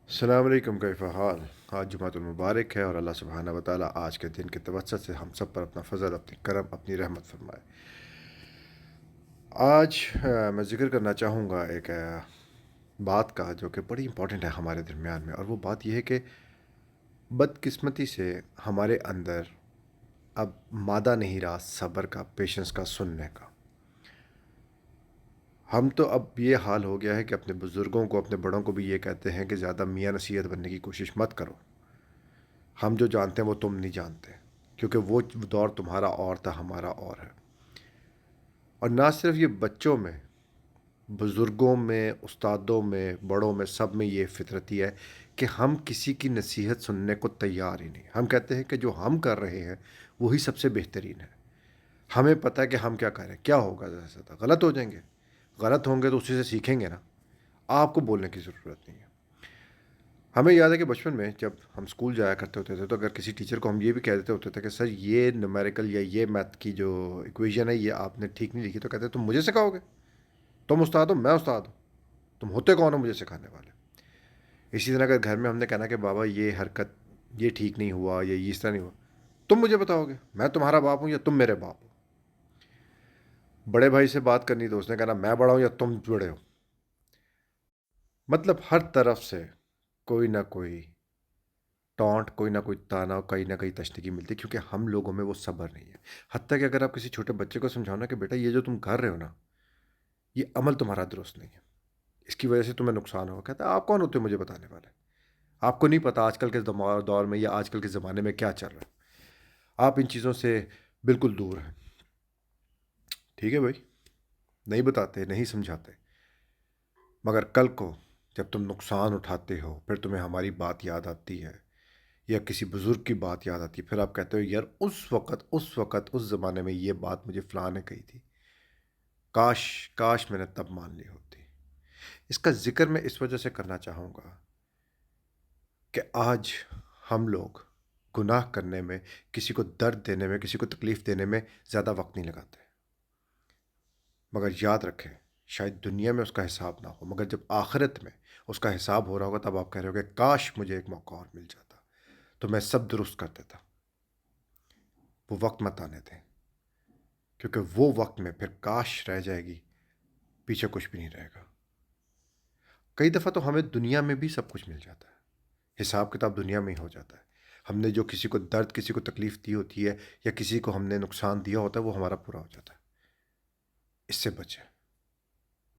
अस्सलाम वालेकुम, कैफ़ा हाल। आज जुमातुल मुबारक है और अल्लाह सुब्हानहू व तआला आज के दिन के तवस्सुत से हम सब पर अपना फ़ज़ल, अपनी करम, अपनी रहमत फरमाए। आज मैं ज़िक्र करना चाहूँगा एक बात का जो कि बड़ी इम्पॉर्टेंट है हमारे दरमियान में, और वो बात यह है कि बदकिस्मती से हमारे अंदर अब मादा नहीं रहा सब्र का, पेशेंस का, सुनने का। हम तो अब ये हाल हो गया है कि अपने बुज़ुर्गों को, अपने बड़ों को भी ये कहते हैं कि ज़्यादा मियाँ नसीहत बनने की कोशिश मत करो। हम जो जानते हैं वो तुम नहीं जानते, क्योंकि वो दौर तुम्हारा और था, हमारा और है। और ना सिर्फ ये बच्चों में, बुज़ुर्गों में, उस्तादों में, बड़ों में, सब में ये फितरती है कि हम किसी की नसीहत सुनने को तैयार ही नहीं। हम कहते हैं कि जो हम कर रहे हैं वही सबसे बेहतरीन है। हमें पता है कि हम क्या कर रहे हैं, क्या होगा, ज़्यादा से ज़्यादा गलत हो जाएंगे। गलत होंगे तो उसी से सीखेंगे ना। आपको बोलने की ज़रूरत नहीं है। हमें याद है कि बचपन में जब हम स्कूल जाया करते होते थे, तो अगर किसी टीचर को हम ये भी कह देते होते थे कि सर ये न्यूमेरिकल या ये मैथ की जो इक्वेशन है ये आपने ठीक नहीं लिखी, तो कहते तुम मुझे सिखाओगे? तुम उस्ताद हो, मैं उस्ताद हूँ, तुम होते कौन हो मुझे सिखाने वाले? इसी तरह अगर घर में हमने कहना कि बाबा ये हरकत ये ठीक नहीं हुआ, या ये इस तरह नहीं हुआ, तुम मुझे बताओगे? मैं तुम्हारा बाप हूँ या तुम मेरे बाप हो? बड़े भाई से बात करनी तो उसने कहना मैं बड़ा हूँ या तुम बड़े हो। मतलब हर तरफ से कोई ना कोई टॉन्ट, कोई ना कोई ताना, कहीं ना कहीं तशनीकी मिलती है, क्योंकि हम लोगों में वो सब्र नहीं है। हत्ता कि अगर आप किसी छोटे बच्चे को समझाओ ना कि बेटा ये जो तुम कर रहे हो ना, ये अमल तुम्हारा दुरुस्त नहीं है, इसकी वजह से तुम्हें नुकसान होगा, कहता है आप कौन होते हो मुझे बताने वाले? आपको नहीं पता आजकल के दौर में या आजकल के ज़माने में क्या चल रहा है। आप इन चीज़ों से बिल्कुल दूर हैं। ठीक है भाई, नहीं बताते, नहीं समझाते, मगर कल को जब तुम नुकसान उठाते हो, फिर तुम्हें हमारी बात याद आती है या किसी बुज़ुर्ग की बात याद आती है, फिर आप कहते हो यार उस वक़्त उस ज़माने में ये बात मुझे फ़लाँ ने कही थी, काश काश मैंने तब मान ली होती। इसका ज़िक्र मैं इस वजह से करना चाहूँगा कि आज हम लोग गुनाह करने में, किसी को दर्द देने में, किसी को तकलीफ़ देने में ज़्यादा वक्त नहीं लगाते। मगर याद रखें, शायद दुनिया में उसका हिसाब ना हो, मगर जब आखिरत में उसका हिसाब हो रहा होगा, तब आप कह रहे होगे काश मुझे एक मौका और मिल जाता तो मैं सब दुरुस्त कर देता। वो वक्त मत आने दें, क्योंकि वो वक्त में फिर काश रह जाएगी, पीछे कुछ भी नहीं रहेगा। कई दफ़ा तो हमें दुनिया में भी सब कुछ मिल जाता है, हिसाब किताब दुनिया में ही हो जाता है। हमने जो किसी को दर्द, किसी को तकलीफ़ दी होती है, या किसी को हमने नुकसान दिया होता है, वो हमारा पूरा हो जाता है। इससे बचें।